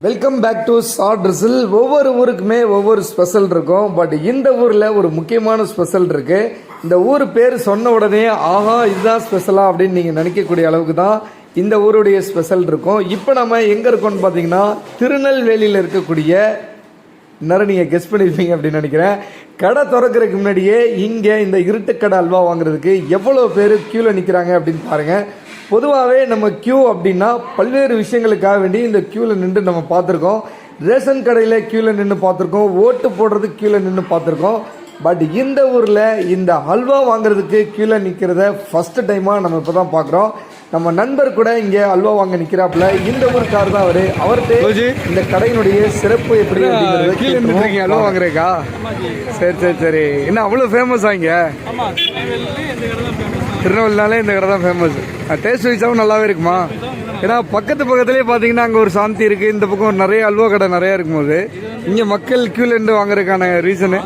Welcome back to shadrizzle. ஒவ்வொரு ஊருக்குமே ஒவ்வொரு special இருக்கும். பட் இந்த ஊரில் ஒரு முக்கியமான ஸ்பெஷல் இருக்கு. இந்த ஊர் பேர் சொன்ன உடனே ஆஹா இதுதான் ஸ்பெஷலா அப்படின்னு நீங்கள் நினைக்கக்கூடிய அளவுக்கு தான் இந்த ஊருடைய ஸ்பெஷல் இருக்கும். இப்போ நம்ம எங்கே இருக்கோம்னு பார்த்தீங்கன்னா திருநெல்வேலியில் இருக்கக்கூடிய நீங்கள் கெஸ் பண்ணியிருப்பீங்க அப்படின்னு நினைக்கிறேன். கடை திறக்கிறதுக்கு முன்னாடியே இங்கே இந்த இருட்டுக்கடை அல்வா வாங்குறதுக்கு எவ்வளோ பேர் க்யூவில் நிற்கிறாங்க அப்படின்னு பாருங்கள். பொதுவாகவே நம்ம க்யூ அப்படின்னா பல்வேறு விஷயங்களுக்காக வேண்டி இந்த க்யூவில் நின்று நம்ம பார்த்துருக்கோம். ரேஷன் கடையில் க்யூவில் நின்று பார்த்துருக்கோம், ஓட்டு போடுறதுக்கு க்யூவில் நின்று பார்த்துருக்கோம். பட் இந்த ஊரில் இந்த அல்வா வாங்குறதுக்கு க்யூவில் நிற்கிறத ஃபஸ்ட்டு டைமாக நம்ம இப்போ தான் பார்க்குறோம். நம்ம நண்பர் கூட இங்கே அல்வா வாங்க நிற்கிறாப்புல. இந்த ஊருக்கார் தான் அவர்கிட்ட இந்த கடையினுடைய சிறப்பு எப்படி அப்படிங்கிறது அல்வா வாங்குறேக்கா? சரி சரி சரி. என்ன அவ்வளோ ஃபேமஸா இங்கே? திருநெல்வேலினாலே இந்த கடை தான் ஃபேமஸ். டேஸ்ட் வைஸாகவும் நல்லாவே இருக்குமா? ஏன்னா பக்கத்துலேயே பார்த்தீங்கன்னா அங்கே ஒரு சாந்தி இருக்குது, இந்த பக்கம் நிறைய அல்வா கடை நிறையா இருக்கும்போது இங்கே மக்கள் க்யூவில் இருந்து வாங்குறதுக்கான ரீசனு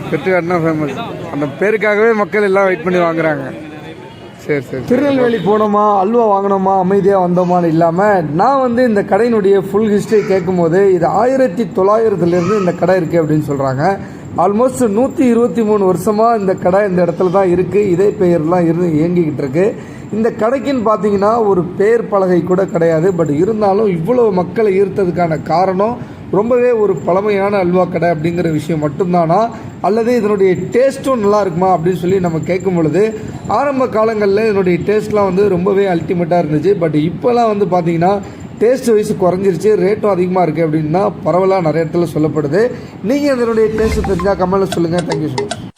இருட்டுக்கடைனா ஃபேமஸ். அந்த பேருக்காகவே மக்கள் எல்லாம் வெயிட் பண்ணி வாங்குறாங்க. சரி சரி. திருநெல்வேலி போனோமா அல்வா வாங்கினோமா அமைதியாக வந்தோமான்னு இல்லாமல் நான் இந்த கடையினுடைய ஃபுல் ஹிஸ்ட்ரி கேட்கும்போது இது 1900 இந்த கடை இருக்குது அப்படின்னு சொல்கிறாங்க. ஆல்மோஸ்ட் 123 வருஷமாக இந்த கடை இந்த இடத்துல தான் இருக்குது. இதே பெயர்லாம் இயங்கிக்கிட்டு இருக்கு. இந்த கடைக்குன்னு பார்த்தீங்கன்னா ஒரு பேர் பலகை கூட கிடையாது. பட் இருந்தாலும் இவ்வளோ மக்களை ஈர்த்ததுக்கான காரணம் ரொம்பவே ஒரு பழமையான அல்வா கடை அப்படிங்கிற விஷயம் மட்டும்தானா, அல்லது இதனுடைய டேஸ்ட்டும் நல்லா இருக்குமா அப்படின்னு சொல்லி நம்ம கேட்கும் பொழுது ஆரம்ப காலங்களில் இதனுடைய டேஸ்ட்லாம் ரொம்பவே அல்டிமேட்டாக இருந்துச்சு. பட் இப்போலாம் பார்த்தீங்கன்னா டேஸ்ட் வைஸ் குறைஞ்சிருச்சு, ரேட்டும் அதிகமாக இருக்குது அப்படின்னு தான் பரவலாக நிறைய இடத்துல சொல்லப்படுது. நீங்கள் இதனுடைய டேஸ்ட்டு தெரிஞ்சால் கமெண்ட்டில் சொல்லுங்கள். Thank you so much.